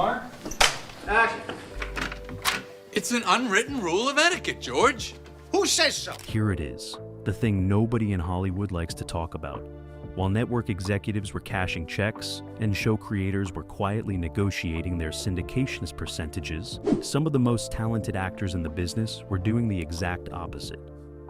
Mark. Action. It's an unwritten rule of etiquette, George. Who says so? Here it is, the thing nobody in Hollywood likes to talk about. While network executives were cashing checks and show creators were quietly negotiating their syndications percentages, some of the most talented actors in the business were doing the exact opposite.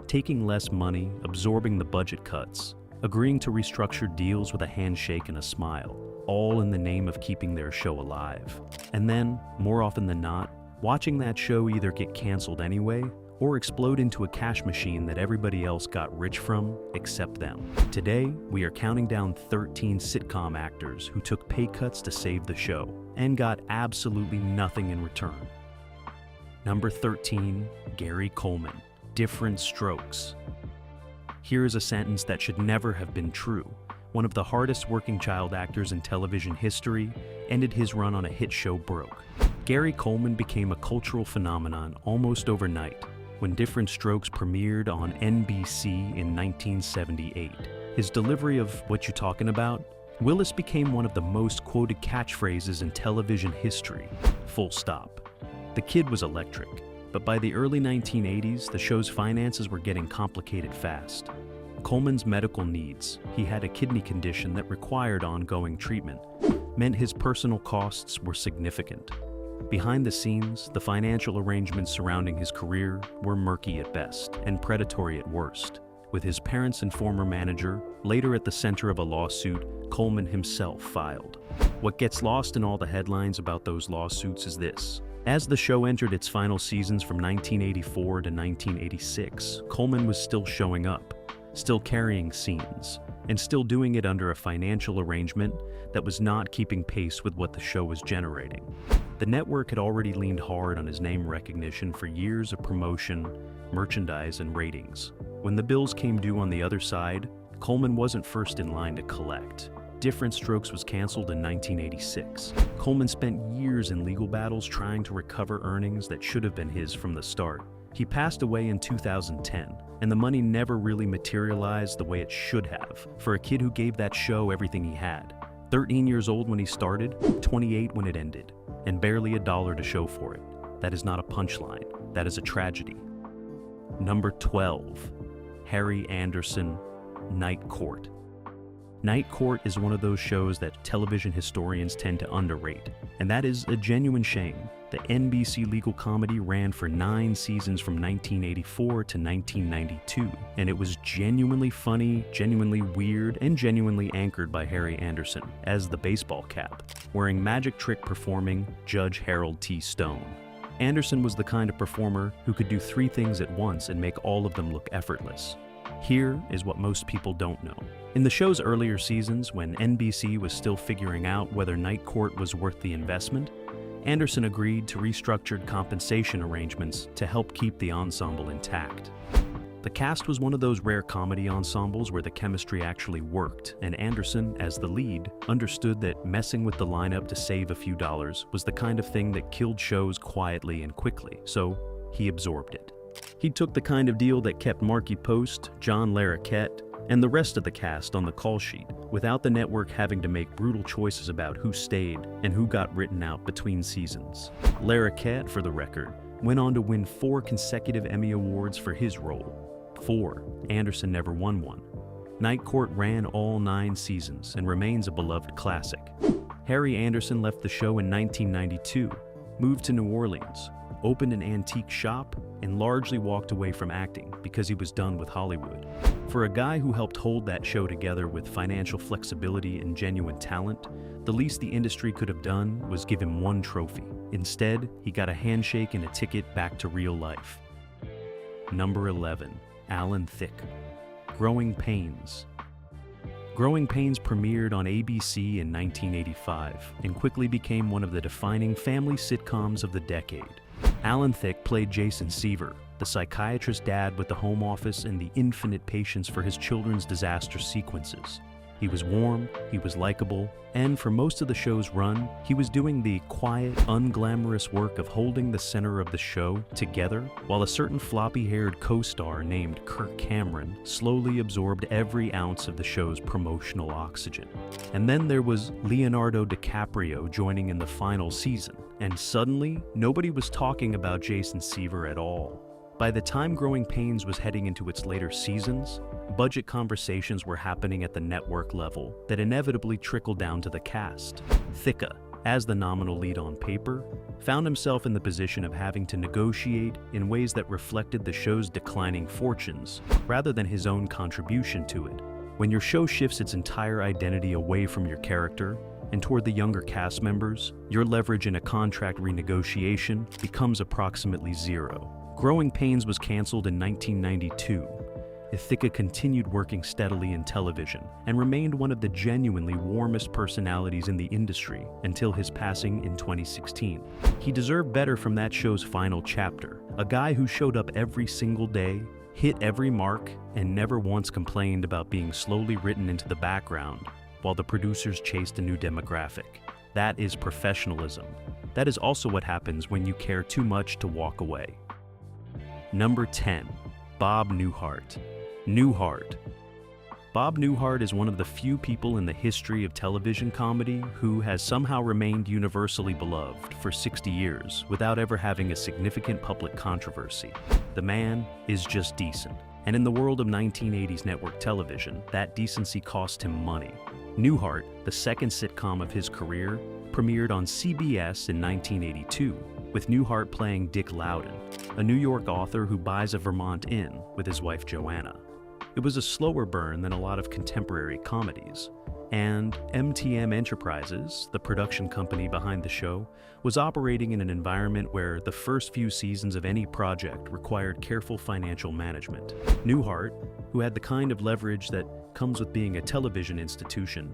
Taking less money, absorbing the budget cuts, agreeing to restructure deals with a handshake and a smile, all in the name of keeping their show alive. And then, more often than not, watching that show either get canceled anyway or explode into a cash machine that everybody else got rich from except them. Today, we are counting down 13 sitcom actors who took pay cuts to save the show and got absolutely nothing in return. Number 13, Gary Coleman, Diff'rent strokes. Here is a sentence that should never have been true. One of the hardest working child actors in television history ended his run on a hit show broke. Gary Coleman became a cultural phenomenon almost overnight when Diff'rent Strokes premiered on NBC in 1978. His delivery of "What You Talking About?" Willis became one of the most quoted catchphrases in television history. Full stop. The kid was electric, but by the early 1980s, the show's finances were getting complicated fast. Coleman's medical needs, he had a kidney condition that required ongoing treatment, meant his personal costs were significant. Behind the scenes, the financial arrangements surrounding his career were murky at best and predatory at worst, with his parents and former manager later at the center of a lawsuit Coleman himself filed. What gets lost in all the headlines about those lawsuits is this. As the show entered its final seasons from 1984 to 1986, Coleman was still showing up, still carrying scenes, and still doing it under a financial arrangement that was not keeping pace with what the show was generating. The network had already leaned hard on his name recognition for years of promotion, merchandise, and ratings. When the bills came due on the other side, Coleman wasn't first in line to collect. Diff'rent Strokes was canceled in 1986. Coleman spent years in legal battles trying to recover earnings that should have been his from the start. He passed away in 2010, and the money never really materialized the way it should have for a kid who gave that show everything he had. 13 years old when he started, 28 when it ended, and barely $1 to show for it. That is not a punchline, that is a tragedy. Number 12, Harry Anderson, Night Court. Night Court is one of those shows that television historians tend to underrate, and that is a genuine shame. The NBC legal comedy ran for 9 seasons from 1984 to 1992, and it was genuinely funny, genuinely weird, and genuinely anchored by Harry Anderson as the baseball cap, wearing magic trick performing Judge Harold T. Stone. Anderson was the kind of performer who could do 3 things at once and make all of them look effortless. Here is what most people don't know. In the show's earlier seasons, when NBC was still figuring out whether Night Court was worth the investment, Anderson agreed to restructured compensation arrangements to help keep the ensemble intact. The cast was one of those rare comedy ensembles where the chemistry actually worked, and Anderson, as the lead, understood that messing with the lineup to save a few dollars was the kind of thing that killed shows quietly and quickly, so he absorbed it. He took the kind of deal that kept Marky Post, John Larroquette, and the rest of the cast on the call sheet, without the network having to make brutal choices about who stayed and who got written out between seasons. Larroquette, for the record, went on to win 4 consecutive Emmy Awards for his role. 4. Anderson never won one. Night Court ran all 9 seasons and remains a beloved classic. Harry Anderson left the show in 1992, moved to New Orleans, opened an antique shop, and largely walked away from acting because he was done with Hollywood. For a guy who helped hold that show together with financial flexibility and genuine talent, the least the industry could have done was give him 1 trophy. Instead, he got a handshake and a ticket back to real life. Number 11, Alan Thicke, Growing Pains. Growing Pains premiered on ABC in 1985 and quickly became one of the defining family sitcoms of the decade. Alan Thicke played Jason Seaver, the psychiatrist dad with the home office and the infinite patience for his children's disaster sequences. He was warm, he was likable, and for most of the show's run, he was doing the quiet, unglamorous work of holding the center of the show together, while a certain floppy-haired co-star named Kirk Cameron slowly absorbed every ounce of the show's promotional oxygen. And then there was Leonardo DiCaprio joining in the final season, and suddenly, nobody was talking about Jason Seaver at all. By the time Growing Pains was heading into its later seasons, budget conversations were happening at the network level that inevitably trickled down to the cast. Thicke, as the nominal lead on paper, found himself in the position of having to negotiate in ways that reflected the show's declining fortunes, rather than his own contribution to it. When your show shifts its entire identity away from your character and toward the younger cast members, your leverage in a contract renegotiation becomes approximately zero. Growing Pains was canceled in 1992. Thicke continued working steadily in television and remained one of the genuinely warmest personalities in the industry until his passing in 2016. He deserved better from that show's final chapter, a guy who showed up every single day, hit every mark, and never once complained about being slowly written into the background while the producers chased a new demographic. That is professionalism. That is also what happens when you care too much to walk away. Number 10. Bob Newhart. Newhart. Bob Newhart is one of the few people in the history of television comedy who has somehow remained universally beloved for 60 years without ever having a significant public controversy. The man is just decent, and in the world of 1980s network television, that decency cost him money. Newhart, the second sitcom of his career, premiered on CBS in 1982, with Newhart playing Dick Loudon, a New York author who buys a Vermont inn with his wife Joanna. It was a slower burn than a lot of contemporary comedies, and MTM Enterprises, the production company behind the show, was operating in an environment where the first few seasons of any project required careful financial management. Newhart, who had the kind of leverage that comes with being a television institution,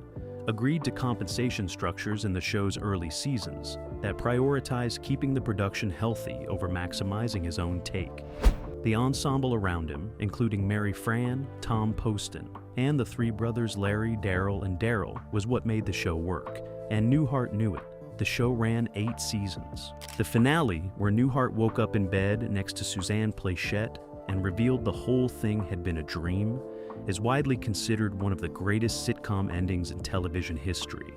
agreed to compensation structures in the show's early seasons that prioritized keeping the production healthy over maximizing his own take. The ensemble around him, including Mary Fran, Tom Poston, and the three brothers Larry, Daryl, and Daryl, was what made the show work, and Newhart knew it. The show ran 8 seasons. The finale, where Newhart woke up in bed next to Suzanne Pleshette and revealed the whole thing had been a dream, is widely considered one of the greatest sitcom endings in television history.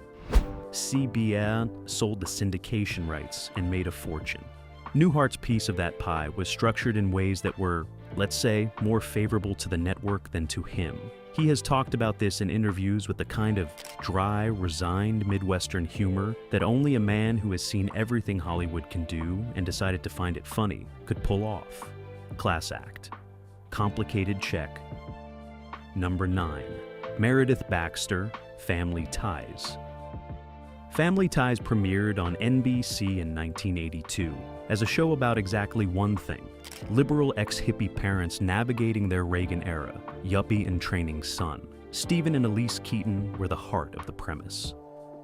CBS sold the syndication rights and made a fortune. Newhart's piece of that pie was structured in ways that were, let's say, more favorable to the network than to him. He has talked about this in interviews with the kind of dry, resigned Midwestern humor that only a man who has seen everything Hollywood can do and decided to find it funny could pull off. Class act. Complicated check. Number 9. Meredith Baxter, Family Ties. Family Ties premiered on NBC in 1982 as a show about exactly one thing: liberal ex-hippie parents navigating their Reagan era, yuppie and training son. Stephen and Elise Keaton were the heart of the premise.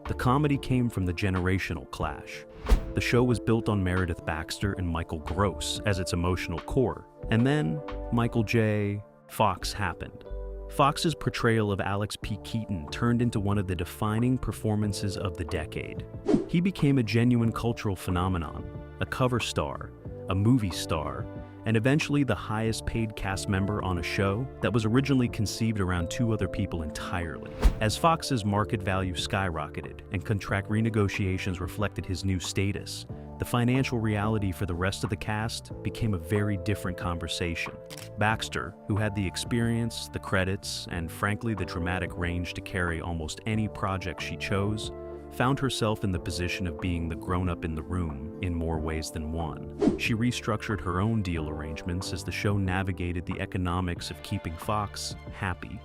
The comedy came from the generational clash. The show was built on Meredith Baxter and Michael Gross as its emotional core, and then Michael J. Fox happened. Fox's portrayal of Alex P. Keaton turned into one of the defining performances of the decade. He became a genuine cultural phenomenon, a cover star, a movie star, and eventually the highest paid cast member on a show that was originally conceived around 2 other people entirely. As Fox's market value skyrocketed and contract renegotiations reflected his new status, the financial reality for the rest of the cast became a very different conversation. Baxter, who had the experience, the credits, and frankly the dramatic range to carry almost any project she chose, found herself in the position of being the grown-up in the room in more ways than one. She restructured her own deal arrangements as the show navigated the economics of keeping Fox happy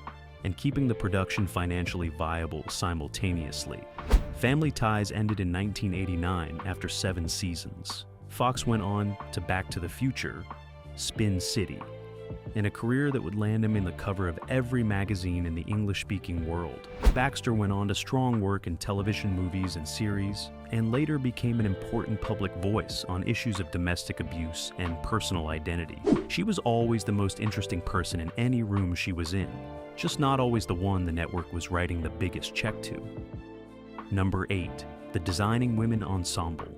and keeping the production financially viable simultaneously. Family Ties ended in 1989 after 7 seasons. Fox went on to Back to the Future, Spin City, in a career that would land him in the cover of every magazine in the English-speaking world. Baxter went on to strong work in television, movies, and series, and later became an important public voice on issues of domestic abuse and personal identity. She was always the most interesting person in any room she was in, just not always the one the network was writing the biggest check to. Number 8. The Designing Women Ensemble.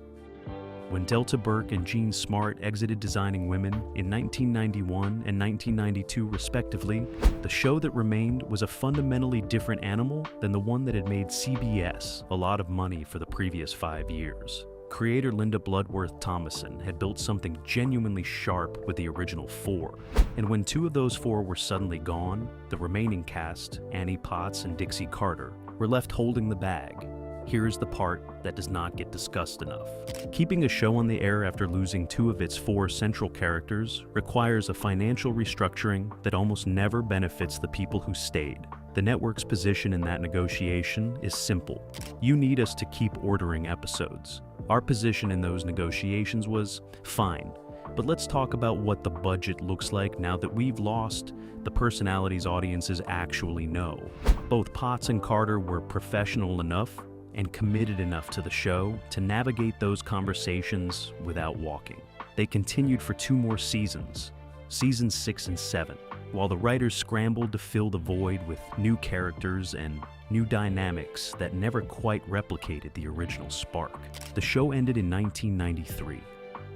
When Delta Burke and Jean Smart exited Designing Women in 1991 and 1992 respectively, the show that remained was a fundamentally different animal than the one that had made CBS a lot of money for the previous 5 years. Creator Linda Bloodworth Thomason had built something genuinely sharp with the original 4, and when 2 of those 4 were suddenly gone, the remaining cast, Annie Potts and Dixie Carter, were left holding the bag. Here's the part that does not get discussed enough. Keeping a show on the air after losing 2 of its 4 central characters requires a financial restructuring that almost never benefits the people who stayed. The network's position in that negotiation is simple. You need us to keep ordering episodes. Our position in those negotiations was, fine, but let's talk about what the budget looks like now that we've lost the personalities audiences actually know. Both Potts and Carter were professional enough and committed enough to the show to navigate those conversations without walking. They continued for 2 more seasons, seasons 6 and 7, while the writers scrambled to fill the void with new characters and new dynamics that never quite replicated the original spark. The show ended in 1993.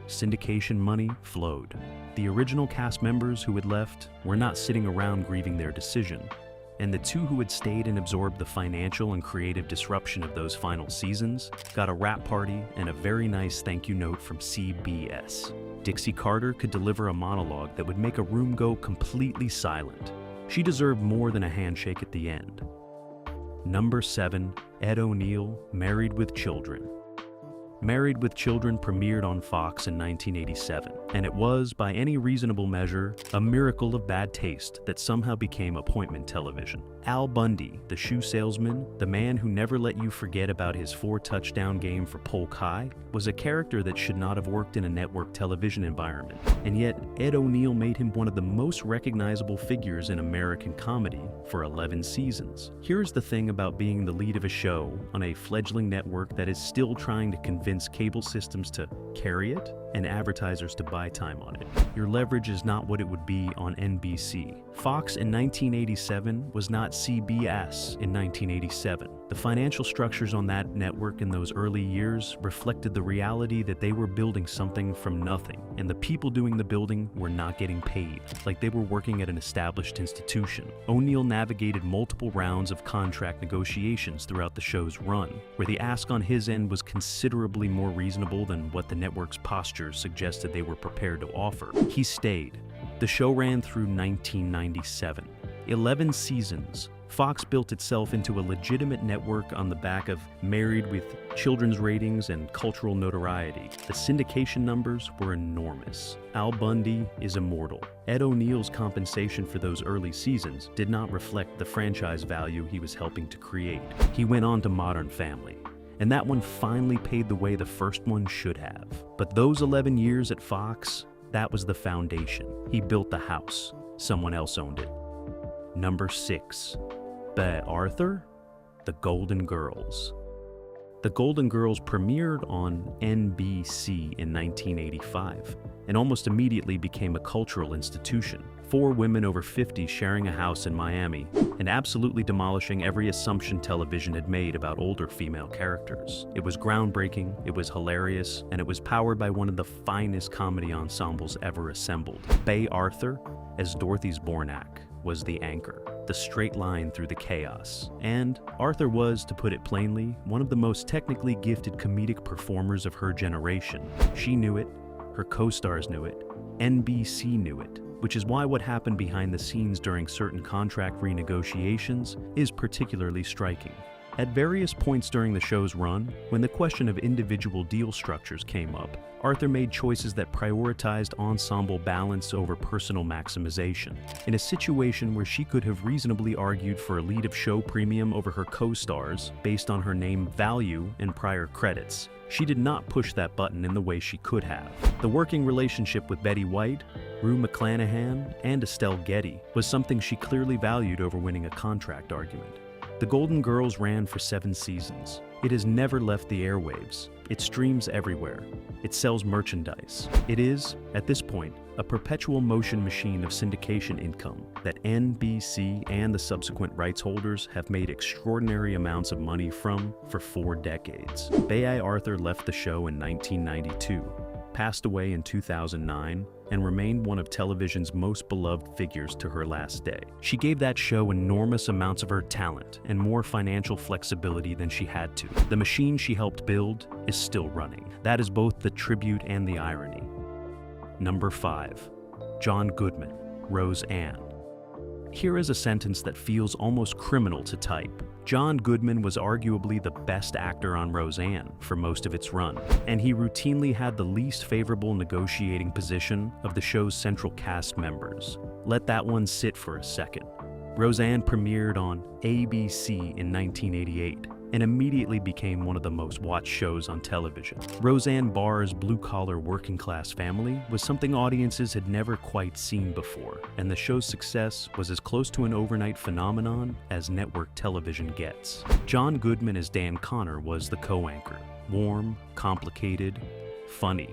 Syndication money flowed. The original cast members who had left were not sitting around grieving their decision, and the 2 who had stayed and absorbed the financial and creative disruption of those final seasons got a wrap party and a very nice thank you note from CBS. Dixie Carter could deliver a monologue that would make a room go completely silent. She deserved more than a handshake at the end. Number 7. Ed O'Neill, Married with Children. Married with Children premiered on Fox in 1987, and it was, by any reasonable measure, a miracle of bad taste that somehow became appointment television. Al Bundy, the shoe salesman, the man who never let you forget about his 4-touchdown game for Polk High, was a character that should not have worked in a network television environment, and yet Ed O'Neill made him one of the most recognizable figures in American comedy for 11 seasons. Here's the thing about being the lead of a show on a fledgling network that is still trying to convince cable systems to carry it and advertisers to buy time on it. Your leverage is not what it would be on NBC. Fox in 1987 was not CBS in 1987. The financial structures on that network in those early years reflected the reality that they were building something from nothing, and the people doing the building were not getting paid, like they were working at an established institution. O'Neill navigated multiple rounds of contract negotiations throughout the show's run, where the ask on his end was considerably more reasonable than what the network's posture suggested they were prepared to offer. He stayed. The show ran through 1997. 11 seasons. Fox built itself into a legitimate network on the back of Married with Children's ratings and cultural notoriety. The syndication numbers were enormous. Al Bundy is immortal. Ed O'Neill's compensation for those early seasons did not reflect the franchise value he was helping to create. He went on to Modern Family, and that one finally paid the way the first one should have. But those 11 years at Fox, that was the foundation. He built the house. Someone else owned it. Number 6. Arthur? The Golden Girls. The Golden Girls premiered on NBC in 1985 and almost immediately became a cultural institution. 4 women over 50 sharing a house in Miami and absolutely demolishing every assumption television had made about older female characters. It was groundbreaking, it was hilarious, and it was powered by one of the finest comedy ensembles ever assembled. Arthur, as Dorothy Zbornak, was the anchor, the straight line through the chaos. And Arthur was, to put it plainly, one of the most technically gifted comedic performers of her generation. She knew it, her co-stars knew it, NBC knew it, which is why what happened behind the scenes during certain contract renegotiations is particularly striking. At various points during the show's run, when the question of individual deal structures came up, Arthur made choices that prioritized ensemble balance over personal maximization. In a situation where she could have reasonably argued for a lead of show premium over her co-stars based on her name value and prior credits, she did not push that button in the way she could have. The working relationship with Betty White, Rue McClanahan, and Estelle Getty was something she clearly valued over winning a contract argument. The Golden Girls ran for 7 seasons, It has never left the airwaves. It streams everywhere. It sells merchandise. It is, at this point, a perpetual motion machine of syndication income that NBC and the subsequent rights holders have made extraordinary amounts of money from for 4 decades. Bea Arthur left the show in 1992, passed away in 2009, and remained one of television's most beloved figures to her last day. She gave that show enormous amounts of her talent and more financial flexibility than she had to. The machine she helped build is still running. That is both the tribute and the irony. Number 5. John Goodman, Roseanne. Here is a sentence that feels almost criminal to type. John Goodman was arguably the best actor on Roseanne for most of its run, and he routinely had the least favorable negotiating position of the show's central cast members. Let that one sit for a second. Roseanne premiered on ABC in 1988 and immediately became one of the most watched shows on television. Roseanne Barr's blue-collar working-class family was something audiences had never quite seen before, and the show's success was as close to an overnight phenomenon as network television gets. John Goodman as Dan Connor was the co-anchor. Warm, complicated, funny,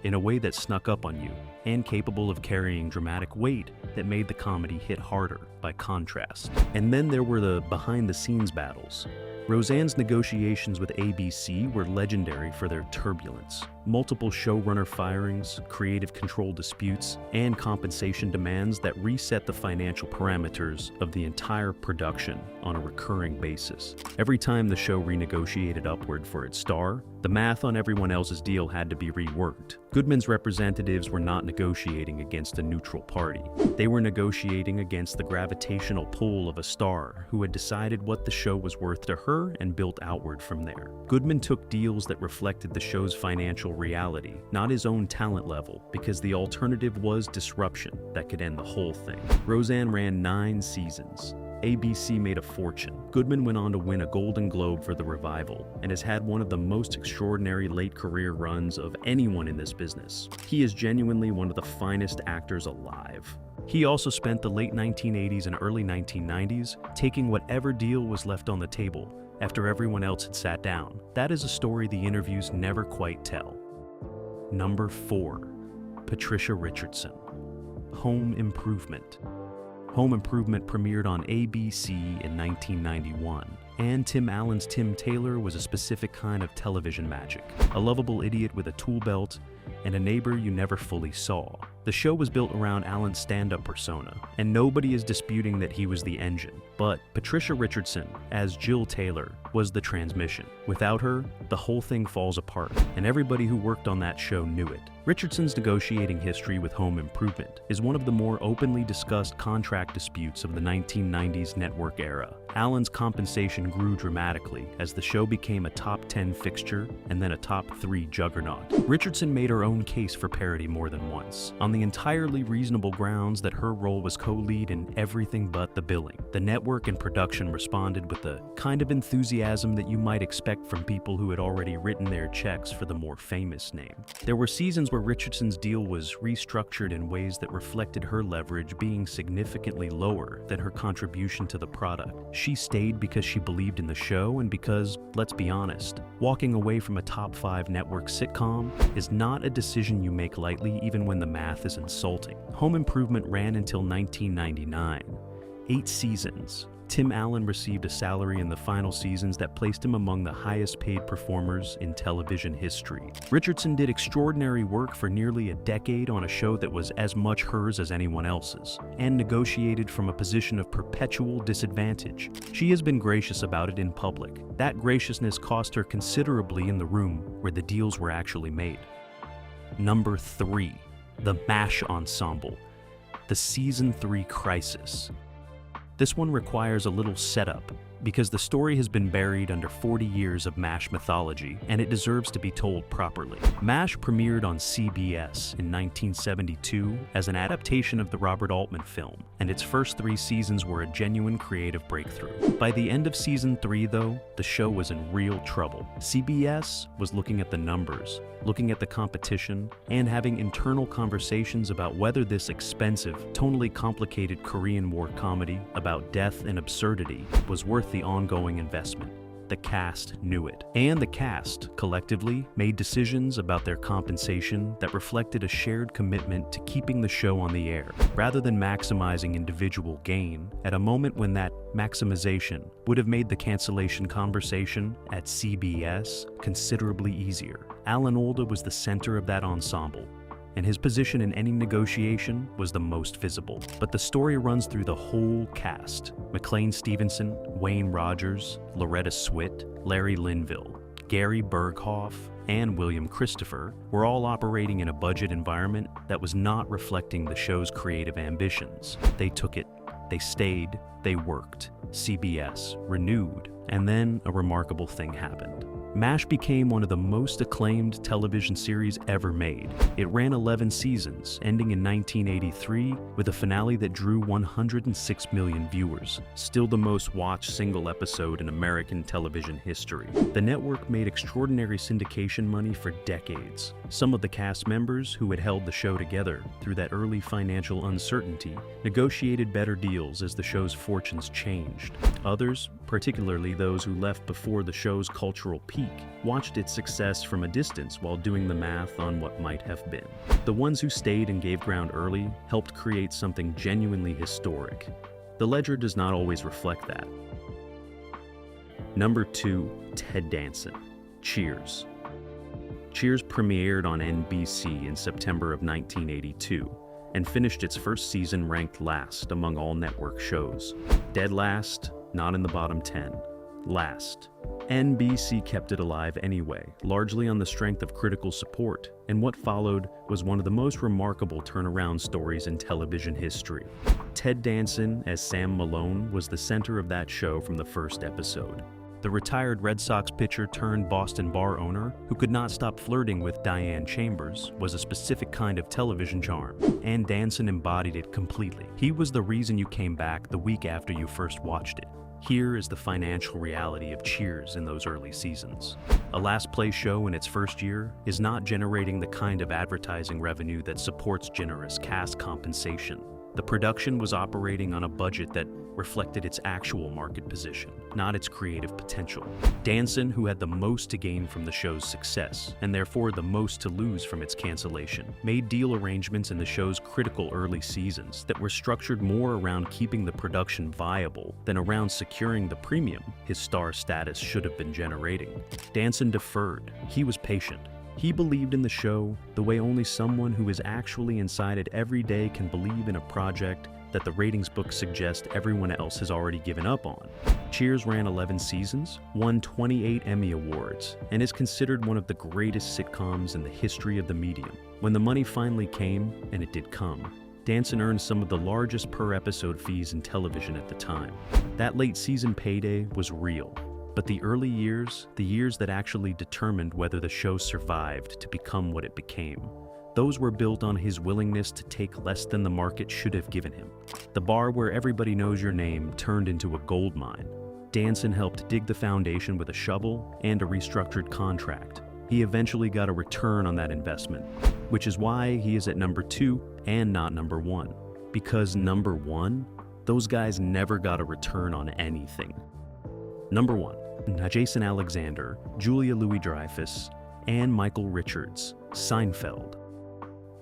in a way that snuck up on you, and capable of carrying dramatic weight that made the comedy hit harder by contrast. And then there were the behind-the-scenes battles. Roseanne's negotiations with ABC were legendary for their turbulence. Multiple showrunner firings, creative control disputes, and compensation demands that reset the financial parameters of the entire production on a recurring basis. Every time the show renegotiated upward for its star, the math on everyone else's deal had to be reworked. Goodman's representatives were not negotiating against a neutral party. They were negotiating against the gravitational pull of a star who had decided what the show was worth to her and built outward from there. Goodman took deals that reflected the show's financial reality, not his own talent level, because the alternative was disruption that could end the whole thing. Roseanne ran 9 seasons. ABC made a fortune. Goodman went on to win a Golden Globe for the revival and has had one of the most extraordinary late career runs of anyone in this business. He is genuinely one of the finest actors alive. He also spent the late 1980s and early 1990s taking whatever deal was left on the table after everyone else had sat down. That is a story the interviews never quite tell. Number 4. Patricia Richardson, Home Improvement. Home Improvement premiered on ABC in 1991, and Tim Allen's Tim Taylor was a specific kind of television magic, a lovable idiot with a tool belt and a neighbor you never fully saw. The show was built around Allen's stand-up persona, and nobody is disputing that he was the engine. But Patricia Richardson, as Jill Taylor, was the transmission. Without her, the whole thing falls apart, and everybody who worked on that show knew it. Richardson's negotiating history with Home Improvement is one of the more openly discussed contract disputes of the 1990s network era. Allen's compensation grew dramatically as the show became a top 10 fixture and then a top 3 juggernaut. Richardson made her own case for parody more than once, on the entirely reasonable grounds that her role was co-lead in everything but the billing. The network and production responded with the kind of enthusiasm that you might expect from people who had already written their checks for the more famous name. There were seasons where Richardson's deal was restructured in ways that reflected her leverage being significantly lower than her contribution to the product. She stayed because she believed in the show and because, let's be honest, walking away from a top 5 network sitcom is not a decision you make lightly even when the math is insulting. Home Improvement ran until 1999. 8 seasons. Tim Allen received a salary in the final seasons that placed him among the highest paid performers in television history. Richardson did extraordinary work for nearly a decade on a show that was as much hers as anyone else's, and negotiated from a position of perpetual disadvantage. She has been gracious about it in public. That graciousness cost her considerably in the room where the deals were actually made. Number 3. The MASH Ensemble, the Season 3 Crisis. This one requires a little setup, because the story has been buried under 40 years of MASH mythology, and it deserves to be told properly. MASH premiered on CBS in 1972 as an adaptation of the Robert Altman film, and its first 3 seasons were a genuine creative breakthrough. By the end of Season 3, though, the show was in real trouble. CBS was looking at the numbers, looking at the competition, and having internal conversations about whether this expensive, tonally complicated Korean War comedy about death and absurdity was worth the ongoing investment. The cast knew it. And the cast, collectively, made decisions about their compensation that reflected a shared commitment to keeping the show on the air, rather than maximizing individual gain, at a moment when that maximization would have made the cancellation conversation at CBS considerably easier. Alan Alda was the center of that ensemble, and his position in any negotiation was the most visible. But the story runs through the whole cast. McLean Stevenson, Wayne Rogers, Loretta Swit, Larry Linville, Gary Berghoff, and William Christopher were all operating in a budget environment that was not reflecting the show's creative ambitions. They took it, they stayed, they worked. CBS renewed, and then a remarkable thing happened. MASH became one of the most acclaimed television series ever made. It ran 11 seasons, ending in 1983 with a finale that drew 106 million viewers, still the most watched single episode in American television history. The network made extraordinary syndication money for decades. Some of the cast members who had held the show together through that early financial uncertainty negotiated better deals as the show's fortunes changed. Others, particularly those who left before the show's cultural peak, watched its success from a distance while doing the math on what might have been. The ones who stayed and gave ground early helped create something genuinely historic. The ledger does not always reflect that. Number 2, Ted Danson. Cheers. Cheers premiered on NBC in September of 1982 and finished its first season ranked last among all network shows. Dead last, not in the bottom 10. Last. NBC kept it alive anyway, largely on the strength of critical support, and what followed was one of the most remarkable turnaround stories in television history. Ted Danson, as Sam Malone, was the center of that show from the first episode. The retired Red Sox pitcher turned Boston bar owner, who could not stop flirting with Diane Chambers, was a specific kind of television charm, and Danson embodied it completely. He was the reason you came back the week after you first watched it. Here is the financial reality of Cheers in those early seasons. A last play show in its first year is not generating the kind of advertising revenue that supports generous cast compensation. The production was operating on a budget that reflected its actual market position, not its creative potential. Danson, who had the most to gain from the show's success, and therefore the most to lose from its cancellation, made deal arrangements in the show's critical early seasons that were structured more around keeping the production viable than around securing the premium his star status should have been generating. Danson deferred. He was patient. He believed in the show the way only someone who is actually inside it every day can believe in a project that the ratings books suggest everyone else has already given up on. Cheers ran 11 seasons, won 28 Emmy Awards, and is considered one of the greatest sitcoms in the history of the medium. When the money finally came, and it did come, Danson earned some of the largest per-episode fees in television at the time. That late season payday was real. But the early years, the years that actually determined whether the show survived to become what it became, those were built on his willingness to take less than the market should have given him. The bar where everybody knows your name turned into a gold mine. Danson helped dig the foundation with a shovel and a restructured contract. He eventually got a return on that investment, which is why he is at number 2 and not number 1. Because number 1, those guys never got a return on anything. Number 1. Jason Alexander, Julia Louis-Dreyfus, and Michael Richards, Seinfeld.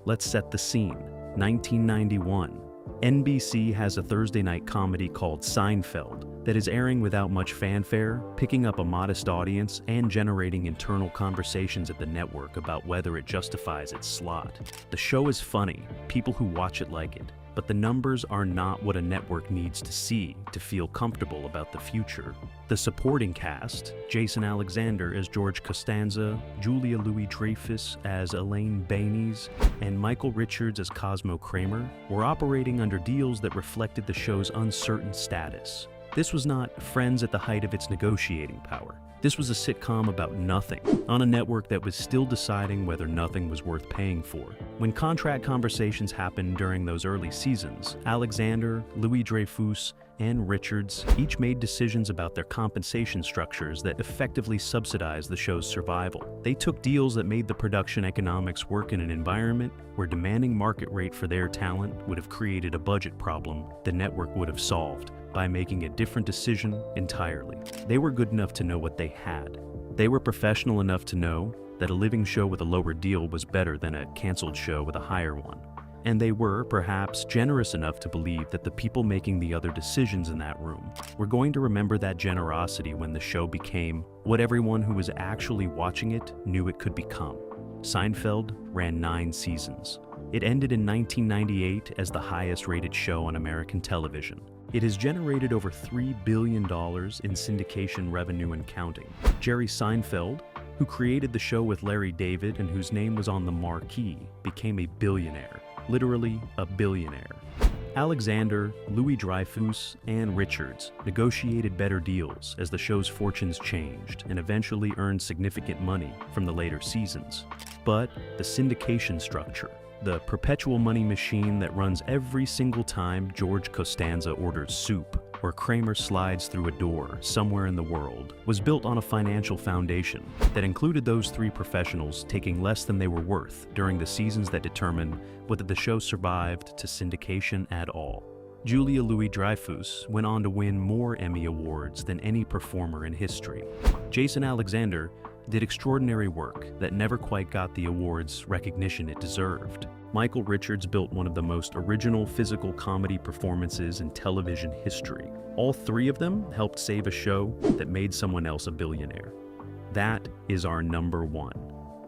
Let's set the scene. 1991. NBC has a Thursday night comedy called Seinfeld that is airing without much fanfare, picking up a modest audience, and generating internal conversations at the network about whether it justifies its slot. The show is funny, people who watch it like it, but the numbers are not what a network needs to see to feel comfortable about the future. The supporting cast, Jason Alexander as George Costanza, Julia Louis-Dreyfus as Elaine Baines, and Michael Richards as Cosmo Kramer, were operating under deals that reflected the show's uncertain status. This was not Friends at the height of its negotiating power. This was a sitcom about nothing, on a network that was still deciding whether nothing was worth paying for. When contract conversations happened during those early seasons, Alexander, Louis-Dreyfus, and Richards each made decisions about their compensation structures that effectively subsidized the show's survival. They took deals that made the production economics work in an environment where demanding market rate for their talent would have created a budget problem the network would have solved. by making a different decision entirely. They were good enough to know what they had. They were professional enough to know that a living show with a lower deal was better than a canceled show with a higher one. And they were, perhaps, generous enough to believe that the people making the other decisions in that room were going to remember that generosity when the show became what everyone who was actually watching it knew it could become. Seinfeld ran 9 seasons. It ended in 1998 as the highest-rated show on American television. It has generated over $3 billion in syndication revenue and counting. Jerry Seinfeld, who created the show with Larry David and whose name was on the marquee, became a billionaire. Literally a billionaire. Alexander, Louis Dreyfus, and Richards negotiated better deals as the show's fortunes changed and eventually earned significant money from the later seasons. But the syndication structure, the perpetual money machine that runs every single time George Costanza orders soup or Kramer slides through a door somewhere in the world, was built on a financial foundation that included those 3 professionals taking less than they were worth during the seasons that determined whether the show survived to syndication at all. Julia Louis-Dreyfus went on to win more Emmy Awards than any performer in history. Jason Alexander did extraordinary work that never quite got the awards recognition it deserved. Michael Richards built one of the most original physical comedy performances in television history. All 3 of them helped save a show that made someone else a billionaire. That is our number 1.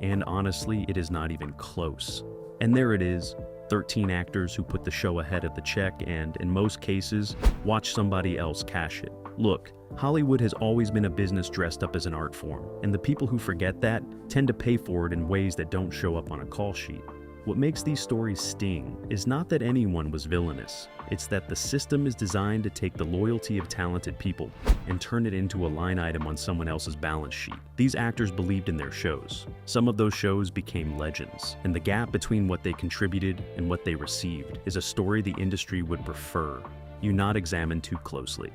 And honestly, it is not even close. And there it is, 13 actors who put the show ahead of the check and, in most cases, watch somebody else cash it. Look, Hollywood has always been a business dressed up as an art form, and the people who forget that tend to pay for it in ways that don't show up on a call sheet. What makes these stories sting is not that anyone was villainous, it's that the system is designed to take the loyalty of talented people and turn it into a line item on someone else's balance sheet. These actors believed in their shows. Some of those shows became legends, and the gap between what they contributed and what they received is a story the industry would prefer you not examine too closely.